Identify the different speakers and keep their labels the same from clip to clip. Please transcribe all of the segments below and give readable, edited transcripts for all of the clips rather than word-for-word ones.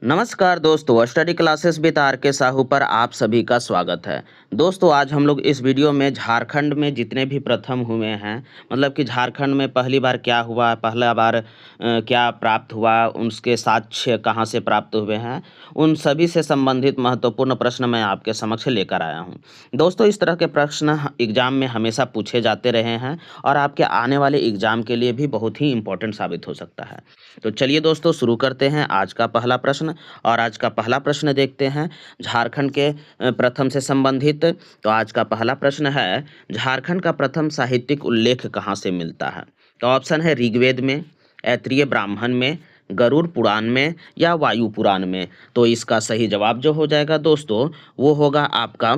Speaker 1: नमस्कार दोस्तों, study classes with are के साहू पर आप सभी का स्वागत है। दोस्तों, आज हम लोग इस वीडियो में झारखंड में जितने भी प्रथम हुए हैं, मतलब कि झारखंड में पहली बार क्या हुआ, पहला बार क्या प्राप्त हुआ, उसके साक्ष्य कहाँ से प्राप्त हुए हैं, उन सभी से संबंधित महत्वपूर्ण प्रश्न मैं आपके समक्ष लेकर आया हूँ। दोस्तों, इस तरह के प्रश्न एग्जाम में हमेशा पूछे जाते रहे हैं और आपके आने वाले एग्जाम के लिए भी बहुत ही इम्पोर्टेंट साबित हो सकता है। तो चलिए दोस्तों, शुरू करते हैं आज का पहला प्रश्न। और आज का पहला प्रश्न देखते हैं झारखंड के प्रथम से संबंधित। तो आज का पहला प्रश्न है, झारखंड का प्रथम साहित्यिक उल्लेख कहाँ से मिलता है? तो ऑप्शन है ऋग्वेद में, ऐत्रेय ब्राह्मण में, गरुड़ पुराण में या वायु पुराण में। तो इसका सही जवाब जो हो जाएगा दोस्तों, वो होगा आपका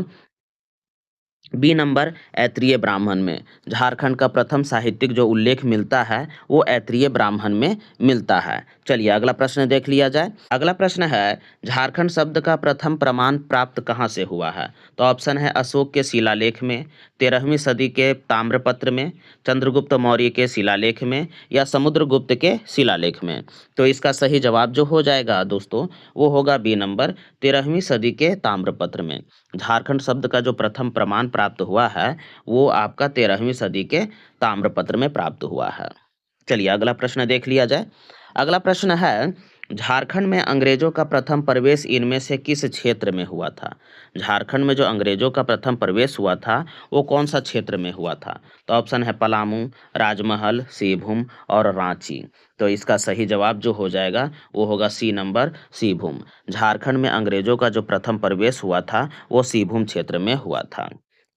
Speaker 1: बी नंबर, ऐत्रेय ब्राह्मण में। झारखंड का प्रथम साहित्यिक जो उल्लेख मिलता है वो ऐत्रेय ब्राह्मण में मिलता है। चलिए अगला प्रश्न देख लिया जाए। अगला प्रश्न है, झारखंड शब्द का प्रथम प्रमाण प्राप्त कहाँ से हुआ है? तो ऑप्शन है अशोक के शिलालेख में, 13वीं सदी के ताम्रपत्र में, चंद्रगुप्त मौर्य के शिलालेख में या समुद्रगुप्त के शिलालेख में। तो इसका सही जवाब जो हो जाएगा दोस्तों, वो होगा बी नंबर, 13वीं सदी के ताम्रपत्र में। झारखंड शब्द का जो प्रथम प्रमाण प्राप्त हुआ है वो आपका 13वीं सदी के ताम्रपत्र में प्राप्त हुआ है। चलिए अगला प्रश्न देख लिया जाए। अगला प्रश्न है, झारखंड में अंग्रेजों का प्रथम प्रवेश इनमें से किस क्षेत्र में हुआ था? झारखंड में जो अंग्रेजों का प्रथम प्रवेश हुआ था वो कौन सा क्षेत्र में हुआ था? तो ऑप्शन है पलामू, राजमहल, सिंहभूम और रांची। तो इसका सही जवाब जो हो जाएगा वो होगा सी नंबर, सिंहभूम। झारखंड में अंग्रेजों का जो प्रथम प्रवेश हुआ था वो सिंहभूम क्षेत्र में हुआ था।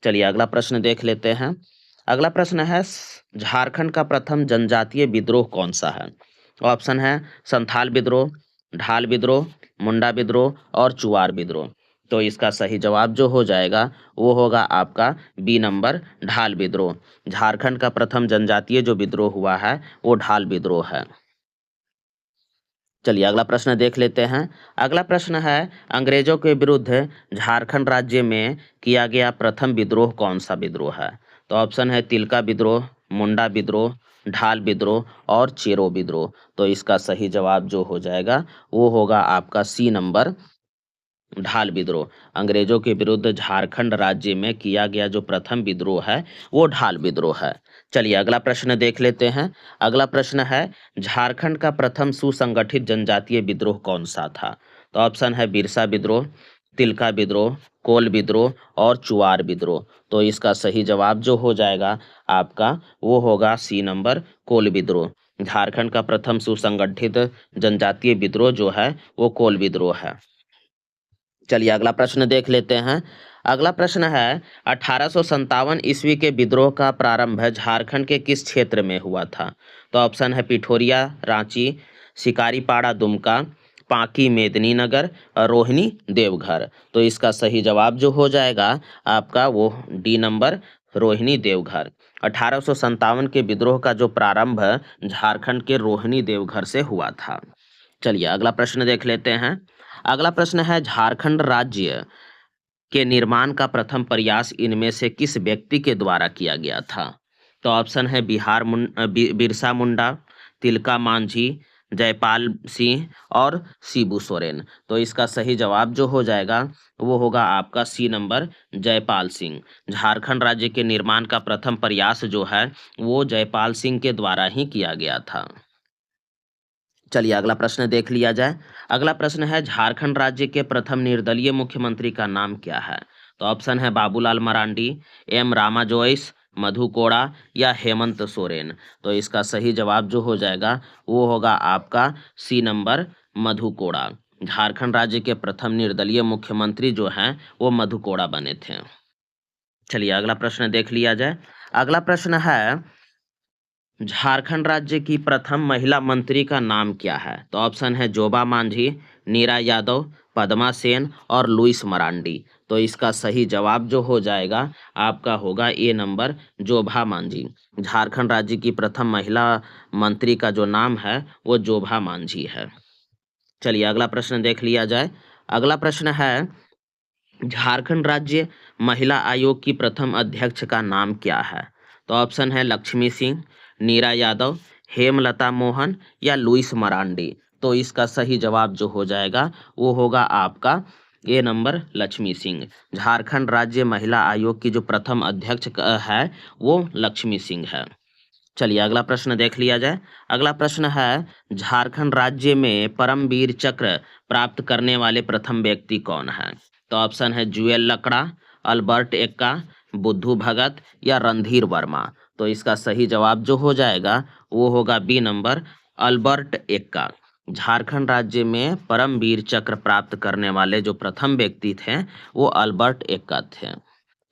Speaker 1: चलिए अगला प्रश्न देख लेते हैं। अगला प्रश्न है, झारखंड का प्रथम जनजातीय विद्रोह कौन सा है? ऑप्शन है संथाल विद्रोह, ढाल विद्रोह, मुंडा विद्रोह और चुआर विद्रोह। तो इसका सही जवाब जो हो जाएगा वो होगा आपका बी नंबर, ढाल विद्रोह। झारखंड का प्रथम जनजातीय जो विद्रोह हुआ है वो ढाल विद्रोह है। चलिए अगला प्रश्न देख लेते हैं। अगला प्रश्न है, अंग्रेजों के विरुद्ध झारखंड राज्य में किया गया प्रथम विद्रोह कौन सा विद्रोह है? तो ऑप्शन है तिलका विद्रोह, मुंडा विद्रोह, ढाल विद्रोह और चेरो विद्रोह। तो इसका सही जवाब जो हो जाएगा वो होगा आपका सी नंबर, ढाल विद्रोह। अंग्रेजों के विरुद्ध झारखंड राज्य में किया गया जो प्रथम विद्रोह है वो ढाल विद्रोह है। चलिए अगला प्रश्न देख लेते हैं। अगला प्रश्न है, झारखंड का प्रथम सुसंगठित जनजातीय विद्रोह कौन सा था? तो ऑप्शन है बिरसा विद्रोह, तिलका विद्रोह, कोल विद्रोह और चुआर विद्रोह। तो इसका सही जवाब जो हो जाएगा आपका वो होगा सी नंबर, कोल विद्रोह। झारखंड का प्रथम सुसंगठित जनजातीय विद्रोह जो है वो कोल विद्रोह है। चलिए अगला प्रश्न देख लेते हैं। अगला प्रश्न है, 1857 ईस्वी के विद्रोह का प्रारंभ झारखंड के किस क्षेत्र में हुआ था? तो ऑप्शन है पिठोरिया, रांची, शिकारीपाड़ा दुमका, पांकी मेदिनीनगर और रोहिणी देवघर। तो इसका सही जवाब जो हो जाएगा आपका वो डी नंबर, रोहिणी देवघर। 1857 के विद्रोह का जो प्रारंभ झारखंड के रोहिणी देवघर से हुआ था। चलिए अगला प्रश्न देख लेते हैं। अगला प्रश्न है, झारखंड राज्य के निर्माण का प्रथम प्रयास इनमें से किस व्यक्ति के द्वारा किया गया था? तो ऑप्शन है बिरसा मुंडा, तिलका मांझी, जयपाल सिंह और शिबू सोरेन। तो इसका सही जवाब जो हो जाएगा वो होगा आपका सी नंबर, जयपाल सिंह। झारखंड राज्य के निर्माण का प्रथम प्रयास जो है वो जयपाल सिंह के द्वारा ही किया गया था। चलिए अगला प्रश्न देख लिया जाए। अगला प्रश्न है, झारखंड राज्य के प्रथम निर्दलीय मुख्यमंत्री का नाम क्या है? तो ऑप्शन है बाबूलाल मरांडी, एम रामा जोइस, मधु कोड़ा या हेमंत सोरेन। तो इसका सही जवाब जो हो जाएगा वो होगा आपका सी नंबर, मधु कोड़ा। झारखंड राज्य के प्रथम निर्दलीय मुख्यमंत्री जो हैं वो मधु कोड़ा बने थे। चलिए अगला प्रश्न देख लिया जाए। अगला प्रश्न है, झारखंड राज्य की प्रथम महिला मंत्री का नाम क्या है? तो ऑप्शन है जोबा मांझी, नीरा यादव, पद्मा सेन और लुइस मरांडी। तो इसका सही जवाब जो हो जाएगा आपका होगा ए नंबर, जोभा मांझी। झारखंड राज्य की प्रथम महिला मंत्री का जो नाम है वो जोभा मांझी है। चलिए अगला प्रश्न देख लिया जाए। अगला प्रश्न है, झारखंड राज्य महिला आयोग की प्रथम अध्यक्ष का नाम क्या है? तो ऑप्शन है लक्ष्मी सिंह, नीरा यादव, हेमलता मोहन या लुइस मरांडी। तो इसका सही जवाब जो हो जाएगा वो होगा आपका ए नंबर लक्ष्मी सिंह। झारखंड राज्य महिला आयोग की जो प्रथम अध्यक्ष है वो लक्ष्मी सिंह है। चलिए अगला प्रश्न देख लिया जाए। अगला प्रश्न है झारखंड राज्य में परमवीर चक्र प्राप्त करने वाले प्रथम व्यक्ति कौन है? तो ऑप्शन है जुएल लकड़ा, अल्बर्ट एक्का, बुद्धू भगत या रणधीर वर्मा। तो इसका सही जवाब जो हो जाएगा वो होगा B number Albert Ekka. Jharkhand राज्य में परमवीर चक्र प्राप्त करने वाले जो प्रथम व्यक्ति थे वो अल्बर्ट एक्का थे।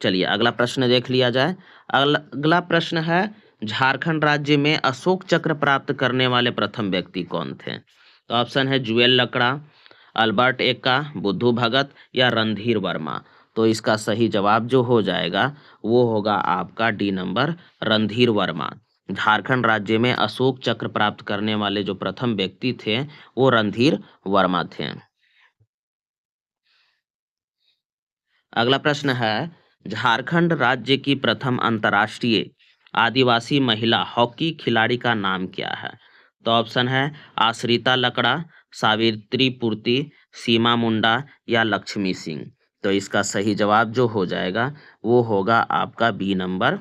Speaker 1: चलिए अगला प्रश्न देख लिया जाए। अगला प्रश्न है झारखंड राज्य में अशोक चक्र प्राप्त करने वाले प्रथम व्यक्ति कौन थे? तो ऑप्शन है जुएल लकड़ा, अल्बर्ट एक्का, बुद्धू भगत या रणधीर वर्मा। तो इसका सही जवाब जो हो जाएगा वो होगा आपका डी नंबर रणधीर वर्मा। झारखंड राज्य में अशोक चक्र प्राप्त करने वाले जो प्रथम व्यक्ति थे वो रणधीर वर्मा थे। अगला प्रश्न है झारखंड राज्य की प्रथम अंतर्राष्ट्रीय आदिवासी महिला हॉकी खिलाड़ी का नाम क्या है? तो ऑप्शन है आश्रिता लकड़ा, सावित्री पूर्ति, सीमा मुंडा या लक्ष्मी सिंह। तो इसका सही जवाब जो हो जाएगा वो होगा आपका बी नंबर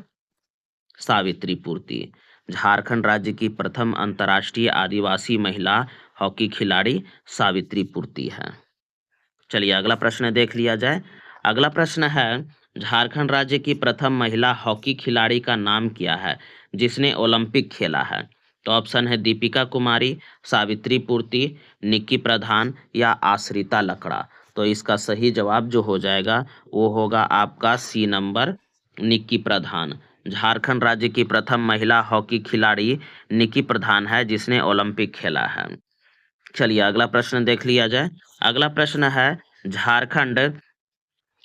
Speaker 1: सावित्री पूर्ति। झारखंड राज्य की प्रथम अंतर्राष्ट्रीय आदिवासी महिला हॉकी खिलाड़ी सावित्री पूर्ति है। चलिए अगला प्रश्न देख लिया जाए। अगला प्रश्न है झारखंड राज्य की प्रथम महिला हॉकी खिलाड़ी का नाम क्या है जिसने ओलंपिक खेला है? तो ऑप्शन है दीपिका कुमारी, सावित्री पूर्ति, निक्की प्रधान या आश्रिता लकड़ा। तो इसका सही जवाब जो हो जाएगा वो होगा आपका सी नंबर निक्की प्रधान। झारखंड राज्य की प्रथम महिला हॉकी खिलाड़ी निक्की प्रधान है जिसने ओलंपिक खेला है। चलिए अगला प्रश्न देख लिया जाए। अगला प्रश्न है झारखंड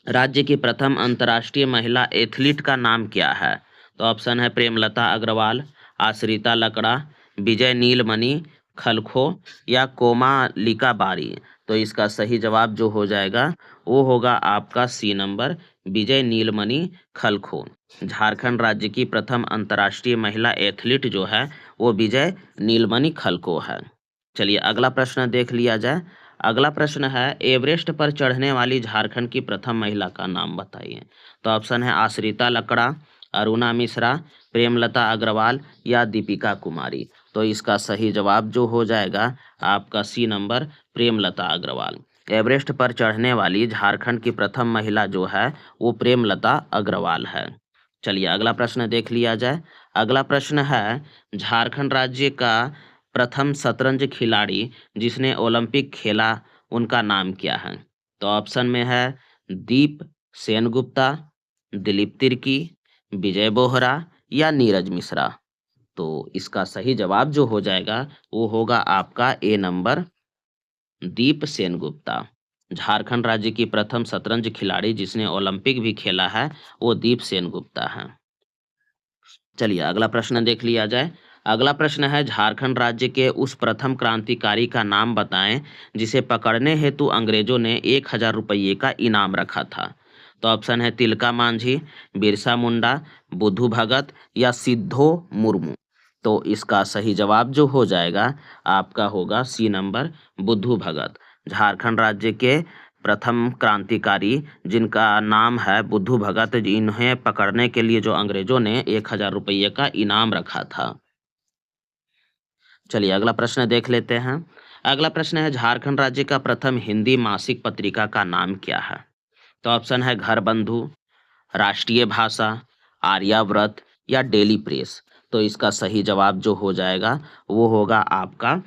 Speaker 1: राज्य की प्रथम अंतर्राष्ट्रीय महिला एथलीट का नाम क्या है? तो ऑप्शन है प्रेमलता अग्रवाल, आश्रिता लकड़ा, विजय नीलमणि खलखो या कोमालिका बारी। तो इसका सही जवाब जो हो जाएगा वो होगा आपका सी नंबर विजय नीलमणि खलखो। झारखंड राज्य की प्रथम अंतर्राष्ट्रीय महिला एथलीट जो है वो विजय नीलमणि खलखो है। चलिए अगला प्रश्न देख लिया जाए। अगला प्रश्न है एवरेस्ट पर चढ़ने वाली झारखंड की प्रथम महिला का नाम बताइए। तो ऑप्शन है आश्रिता लकड़ा, अरुणा मिश्रा, प्रेमलता अग्रवाल या दीपिका कुमारी। तो इसका सही जवाब जो हो जाएगा आपका C number Premlata Agrawal. Everest पर चढ़ने वाली झारखंड की प्रथम महिला जो है वो प्रेमलता अग्रवाल है। चलिए अगला प्रश्न देख लिया जाए। अगला प्रश्न है झारखंड राज्य का प्रथम शतरंज खिलाड़ी जिसने ओलंपिक खेला उनका नाम क्या है? तो ऑप्शन में है दीप सेनगुप्ता, दिलीप तिर्की, विजय बोहरा या नीरज मिश्रा। तो इसका सही जवाब जो हो जाएगा वो होगा आपका ए नंबर दीप सेनगुप्ता। झारखंड राज्य की प्रथम शतरंज खिलाड़ी जिसने ओलंपिक भी खेला है वो दीप सेनगुप्ता है। चलिए अगला प्रश्न देख लिया जाए। अगला प्रश्न है झारखंड राज्य के उस प्रथम क्रांतिकारी का नाम बताएं जिसे पकड़ने हेतु अंग्रेजों ने 1,000 रुपये का इनाम रखा था। तो ऑप्शन है तिलका मांझी, बिरसा मुंडा, बुद्धू भगत या सिद्धो मुर्मू। तो इसका सही जवाब जो हो जाएगा आपका होगा सी नंबर बुद्धू भगत। झारखंड राज्य के प्रथम क्रांतिकारी जिनका नाम है बुद्धू भगत, इन्हें पकड़ने के लिए जो अंग्रेजों ने 1,000 रुपये का इनाम रखा था। चलिए अगला प्रश्न देख लेते हैं। अगला प्रश्न है झारखंड राज्य का प्रथम हिंदी मासिक पत्रिका का नाम क्या है? तो ऑप्शन है घर बंधु, राष्ट्रीय भाषा, आर्याव्रत या डेली प्रेस। तो इसका सही जवाब जो हो जाएगा वो होगा आपका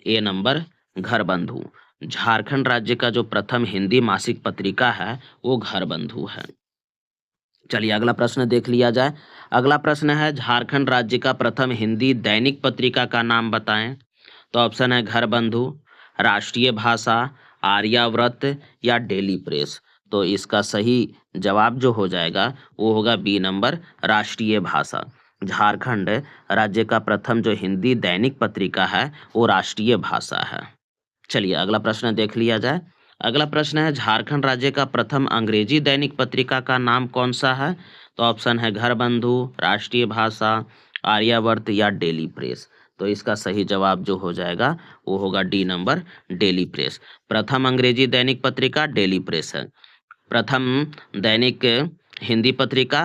Speaker 1: ए नंबर घर बंधु। झारखंड राज्य का जो प्रथम हिंदी मासिक पत्रिका है वो घर बंधु है। चलिए अगला प्रश्न देख लिया जाए। अगला प्रश्न है झारखंड राज्य का प्रथम हिंदी दैनिक पत्रिका का नाम बताएं। तो ऑप्शन है घर बंधु, राष्ट्रीय भाषा, आर्याव्रत या डेली प्रेस। तो इसका सही जवाब जो हो जाएगा वो होगा बी नंबर राष्ट्रीय भाषा। झारखंड राज्य का प्रथम जो हिंदी दैनिक पत्रिका है वो राष्ट्रीय भाषा है। चलिए अगला प्रश्न देख लिया जाए। अगला प्रश्न है झारखंड राज्य का प्रथम अंग्रेजी दैनिक पत्रिका का नाम कौन सा है? तो ऑप्शन है घर बंधु, राष्ट्रीय भाषा, आर्यावर्त या डेली प्रेस। तो इसका सही जवाब जो हो जाएगा वो होगा डी नंबर, डेली प्रेस। प्रथम अंग्रेजी दैनिक पत्रिका डेली प्रेस है। प्रथम दैनिक हिंदी पत्रिका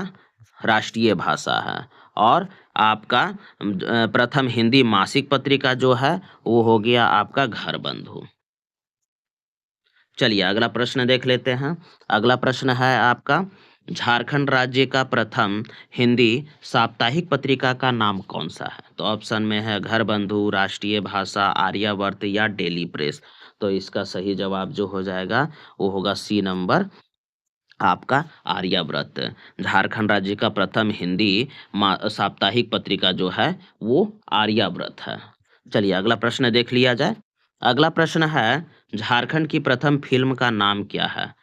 Speaker 1: राष्ट्रीय भाषा है। और आपका प्रथम हिंदी मासिक पत्रिका जो है वो हो गया आपका घर बंधु। चलिए अगला प्रश्न देख लेते हैं। अगला प्रश्न है आपका, झारखंड राज्य का प्रथम हिंदी साप्ताहिक पत्रिका का नाम कौन सा है? तो ऑप्शन में है घर बंधु, राष्ट्रीय भाषा, आर्यावर्त या डेली प्रेस। तो इसका सही जवाब जो हो जाएगा वो होगा सी नंबर, आपका आर्याव्रत। झारखंड राज्य का प्रथम हिंदी साप्ताहिक पत्रिका जो है वो आर्याव्रत है। चलिए अगला प्रश्न देख लिया जाए। अगला प्रश्न है, झारखंड की प्रथम फिल्म का नाम क्या है?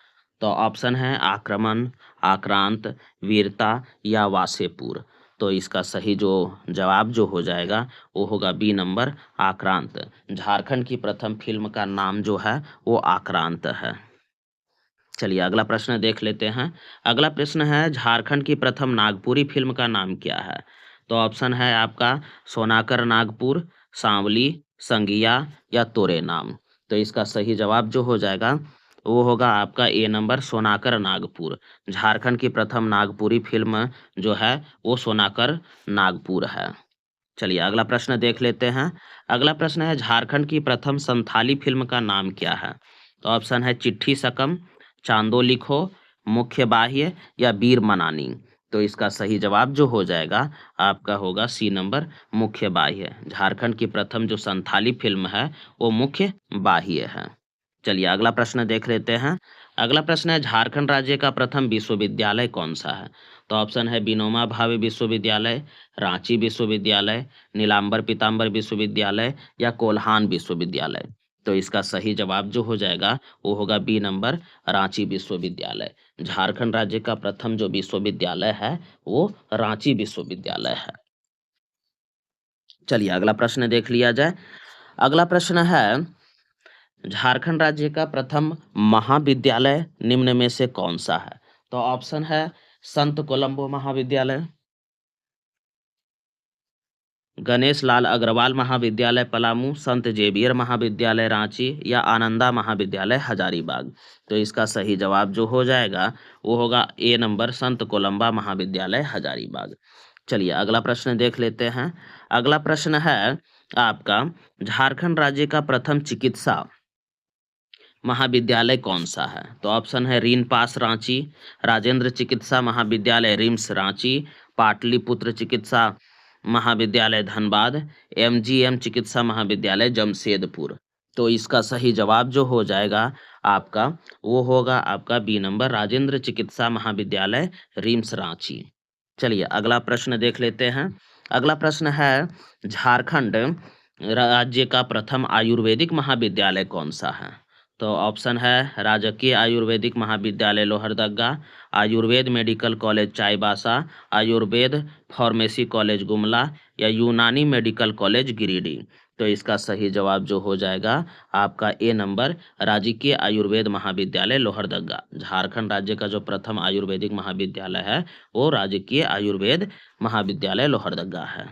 Speaker 1: तो ऑप्शन है आक्रमण, आक्रांत, वीरता या वासेपुर। तो इसका सही जो जवाब जो हो जाएगा वो होगा बी नंबर, आक्रांत। झारखंड की प्रथम फिल्म का नाम जो है वो आक्रांत है। चलिए अगला प्रश्न देख लेते हैं। अगला प्रश्न है, झारखंड की प्रथम नागपुरी फिल्म का नाम क्या है? तो ऑप्शन है आपका सोनाकर नागपुर, सांवली, संगिया या तोरे नाम। तो इसका सही जवाब जो हो जाएगा वो होगा आपका ए नंबर, सोनाकर नागपुर। झारखंड की प्रथम नागपुरी फिल्म जो है वो सोनाकर नागपुर है। चलिए अगला प्रश्न देख लेते हैं। अगला प्रश्न है, झारखंड की प्रथम संथाली फिल्म का नाम क्या है? तो ऑप्शन है चिट्ठी सकम, चांदो लिखो, मुख्य बाह्य या वीर मनानी। तो इसका सही जवाब जो हो जाएगा आपका होगा सी नंबर, मुख्य बाह्य। झारखंड की प्रथम जो संथाली फिल्म है वो मुख्य बाह्य है। चलिए अगला प्रश्न देख लेते हैं। अगला प्रश्न है, झारखंड राज्य का प्रथम विश्वविद्यालय कौन सा है? तो ऑप्शन है विनोबा भावे विश्वविद्यालय, रांची विश्वविद्यालय, नीलांबर पीताम्बर विश्वविद्यालय या कोल्हान विश्वविद्यालय। तो इसका सही जवाब जो हो जाएगा वो होगा बी नंबर, रांची विश्वविद्यालय। झारखंड राज्य का प्रथम जो विश्वविद्यालय है वो रांची विश्वविद्यालय है। चलिए अगला प्रश्न देख लिया जाए। अगला प्रश्न है, झारखंड राज्य का प्रथम महाविद्यालय निम्न में से कौन सा है? तो ऑप्शन है संत कोलंबो महाविद्यालय, गणेश लाल अग्रवाल महाविद्यालय पलामू, संत जेवियर महाविद्यालय रांची या आनंदा महाविद्यालय हजारीबाग। तो इसका सही जवाब जो हो जाएगा वो होगा ए नंबर, संत कोलंबा महाविद्यालय हजारीबाग। चलिए अगला प्रश्न देख लेते हैं। अगला प्रश्न है आपका, झारखंड राज्य का प्रथम चिकित्सा महाविद्यालय कौन सा है? तो ऑप्शन है रीन पास रांची, राजेंद्र चिकित्सा महाविद्यालय रिम्स रांची, पाटलिपुत्र चिकित्सा महाविद्यालय धनबाद, एमजीएम चिकित्सा महाविद्यालय जमशेदपुर। तो इसका सही जवाब जो हो जाएगा आपका वो होगा आपका बी नंबर, राजेंद्र चिकित्सा महाविद्यालय रिम्स रांची। चलिए अगला प्रश्न देख लेते हैं। अगला प्रश्न है, झारखंड राज्य का प्रथम आयुर्वेदिक महाविद्यालय कौन सा है? तो ऑप्शन है राजकीय आयुर्वेदिक महाविद्यालय Lohardaga, Ayurveda medical college Chaibasa, Ayurveda pharmacy college Gumla या यूनानी मेडिकल कॉलेज गिरिडीह। तो इसका सही जवाब जो हो जाएगा आपका ए नंबर, राजकीय आयुर्वेद महाविद्यालय लोहरदगा। झारखंड राज्य का जो प्रथम आयुर्वेदिक महाविद्यालय है वो राजकीय आयुर्वेद महाविद्यालय लोहरदगा है।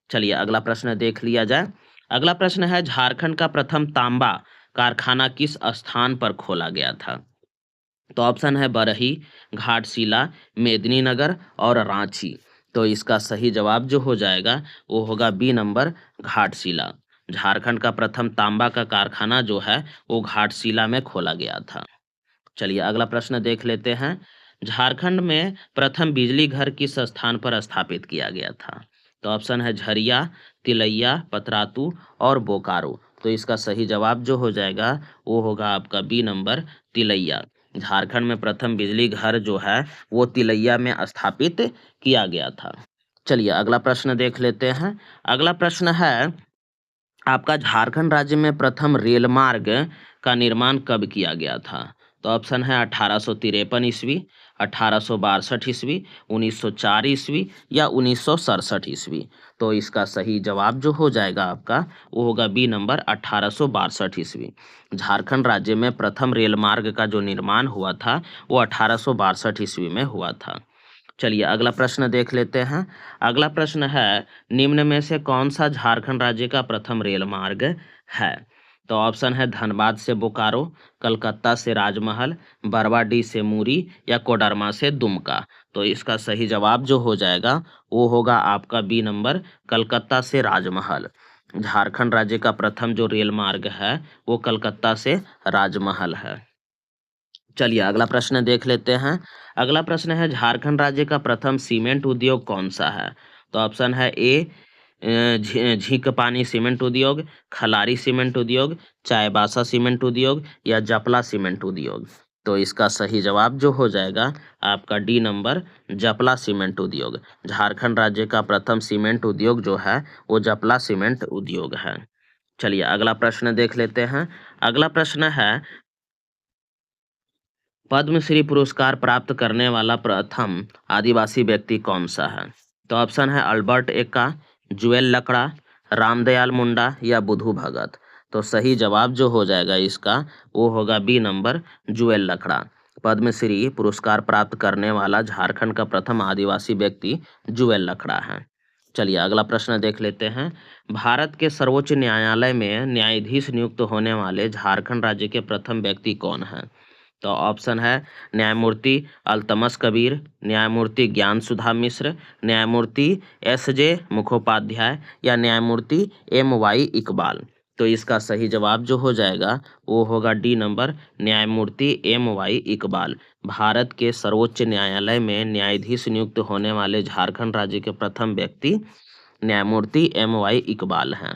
Speaker 1: चलिए अगला प्रश्न देख लिया जाए। अगला प्रश्न है, झारखंड का प्रथम तांबा कारखाना किस स्थान पर खोला गया था? तो ऑप्शन है बरही, घाटशिला, मेदिनीनगर और रांची। तो इसका सही जवाब जो हो जाएगा वो होगा बी नंबर, घाटशिला। झारखंड का प्रथम तांबा का कारखाना जो है वो घाटशिला में खोला गया था। चलिए अगला प्रश्न देख लेते हैं। झारखंड में प्रथम बिजली घर किस स्थान पर स्थापित किया गया था? तो ऑप्शन है झरिया, तिलैया, पतरातू और बोकारो। तो इसका सही जवाब जो हो जाएगा वो होगा आपका बी नंबर, तिलैया। झारखंड में प्रथम बिजली घर जो है वो तिलैया में स्थापित किया गया था। चलिए अगला प्रश्न देख लेते हैं। अगला प्रश्न है आपका, झारखंड राज्य में प्रथम रेल मार्ग का निर्माण कब किया गया था? तो ऑप्शन है 1853 ईस्वी, 1862 ईस्वी, 1904 ईस्वी या 1967 ईस्वी। तो इसका सही जवाब जो हो जाएगा आपका वो होगा बी नंबर, 1862 ईस्वी। झारखंड राज्य में प्रथम रेल मार्ग का जो निर्माण हुआ था वो 1862 ईस्वी में हुआ था। चलिए अगला प्रश्न देख लेते हैं। अगला प्रश्न है, निम्न में से कौन सा झारखंड राज्य का प्रथम रेल मार्ग है? तो ऑप्शन है धनबाद से बोकारो, कलकत्ता से राजमहल, बरवाडीह से मुरी या कोडरमा से दुमका। तो इसका सही जवाब जो हो जाएगा वो होगा आपका बी नंबर, कलकत्ता से राजमहल। झारखंड राज्य का प्रथम जो रेल मार्ग है वो कलकत्ता से राजमहल है। चलिए अगला प्रश्न देख लेते हैं। अगला प्रश्न है, झारखंड राज्य का प्रथम सीमेंट उद्योग कौन सा है? तो ऑप्शन है ए झींकपानी सीमेंट उद्योग, खलारी सीमेंट उद्योग, चाईबासा सीमेंट उद्योग या जपला सीमेंट उद्योग। तो इसका सही जवाब जो हो जाएगा आपका डी नंबर, जपला सीमेंट उद्योग। झारखंड राज्य का प्रथम सीमेंट उद्योग जो है वो जपला सीमेंट उद्योग है। चलिए अगला प्रश्न देख लेते हैं। अगला प्रश्न है, पद्मश्री पुरस्कार प्राप्त करने वाला प्रथम आदिवासी व्यक्ति कौन सा है? तो ऑप्शन है अल्बर्ट एक्का, जुएल लकड़ा, रामदयाल मुंडा या बुधू भगत। तो सही जवाब जो हो जाएगा इसका वो होगा बी नंबर, जुएल लकड़ा। पद्मश्री पुरस्कार प्राप्त करने वाला झारखंड का प्रथम आदिवासी व्यक्ति जुएल लकड़ा है। चलिए अगला प्रश्न देख लेते हैं। भारत के सर्वोच्च न्यायालय में न्यायाधीश नियुक्त होने वाले झारखंड राज्य के प्रथम व्यक्ति कौन है? तो ऑप्शन है न्यायमूर्ति अल्तमस कबीर, न्यायमूर्ति ज्ञान सुधा मिश्र, न्यायमूर्ति एस जे मुखोपाध्याय या न्यायमूर्ति M Y इकबाल। तो इसका सही जवाब जो हो जाएगा वो होगा डी नंबर, न्यायमूर्ति M Y इकबाल। भारत के सर्वोच्च न्यायालय में न्यायाधीश नियुक्त होने वाले झारखंड राज्य के प्रथम व्यक्ति न्यायमूर्ति M Y इकबाल हैं।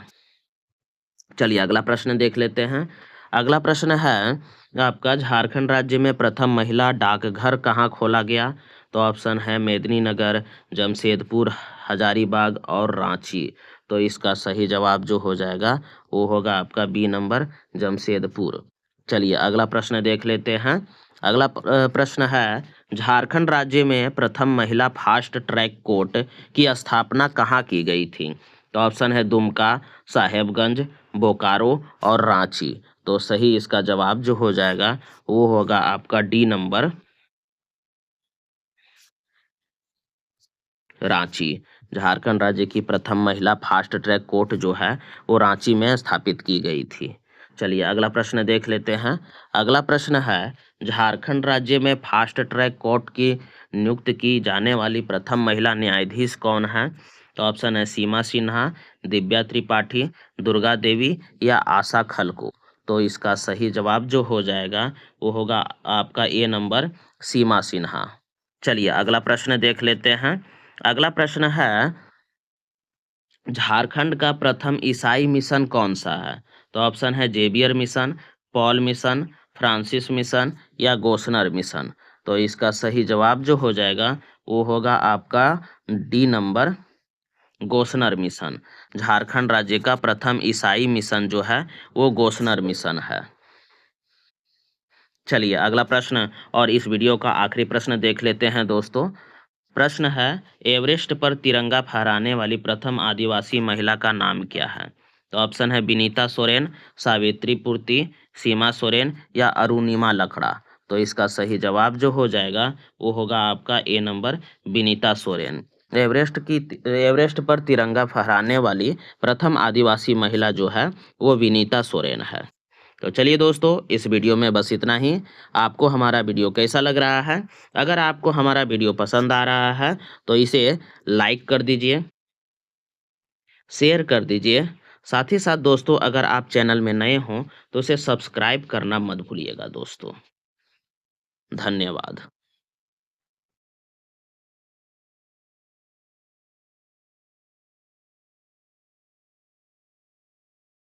Speaker 1: चलिए अगला प्रश्न देख लेते हैं। अगला प्रश्न है आपका, झारखंड राज्य में प्रथम महिला डाकघर कहाँ खोला गया? तो ऑप्शन है मेदिनीनगर, जमशेदपुर, हजारीबाग और रांची। तो इसका सही जवाब जो हो जाएगा वो होगा आपका बी नंबर, जमशेदपुर। चलिए अगला प्रश्न देख लेते हैं। अगला प्रश्न है, झारखंड राज्य में प्रथम महिला फास्ट ट्रैक कोर्ट की स्थापना कहाँ की गई थी? तो ऑप्शन है दुमका, साहेबगंज, बोकारो और रांची। तो सही इसका जवाब जो हो जाएगा वो होगा आपका डी नंबर, रांची। झारखंड राज्य की प्रथम महिला फास्ट ट्रैक कोर्ट जो है वो रांची में स्थापित की गई थी। चलिए अगला प्रश्न देख लेते हैं। अगला प्रश्न है, झारखंड राज्य में फास्ट ट्रैक कोर्ट की नियुक्त की जाने वाली प्रथम महिला न्यायाधीश कौन है? तो ऑप्शन है सीमा सिन्हा, दिव्या त्रिपाठी, दुर्गा देवी या आशा खलको। तो इसका सही जवाब जो हो जाएगा वो होगा आपका ए नंबर, सीमा सिन्हा। चलिए अगला प्रश्न देख लेते हैं। अगला प्रश्न है, झारखंड का प्रथम ईसाई मिशन कौन सा है? तो ऑप्शन है Xavier mission, Paul mission, Francis mission या गोशनर मिशन। तो इसका सही जवाब जो हो जाएगा वो होगा आपका डी नंबर, गोशनर मिशन। झारखंड राज्य का प्रथम ईसाई मिशन जो है वो गोशनर मिशन है। चलिए अगला प्रश्न और इस वीडियो का आखिरी प्रश्न देख लेते हैं दोस्तों। प्रश्न है, एवरेस्ट पर तिरंगा फहराने वाली प्रथम आदिवासी महिला का नाम क्या है? तो ऑप्शन है विनीता सोरेन, सावित्री पूर्ति, सीमा सोरेन या अरुणिमा लखड़ा। तो इसका सही जवाब जो हो जाएगा वो होगा आपका ए नंबर, विनीता सोरेन। एवरेस्ट पर तिरंगा फहराने वाली प्रथम आदिवासी महिला जो है वो विनीता सोरेन है। तो चलिए दोस्तों, इस वीडियो में बस इतना ही। आपको हमारा वीडियो कैसा लग रहा है? अगर आपको हमारा वीडियो पसंद आ रहा है तो इसे लाइक कर दीजिए, शेयर कर दीजिए। साथ ही साथ दोस्तों, अगर आप चैनल में नए हों तो इसे सब्सक्राइब करना मत भूलिएगा दोस्तों। धन्यवाद।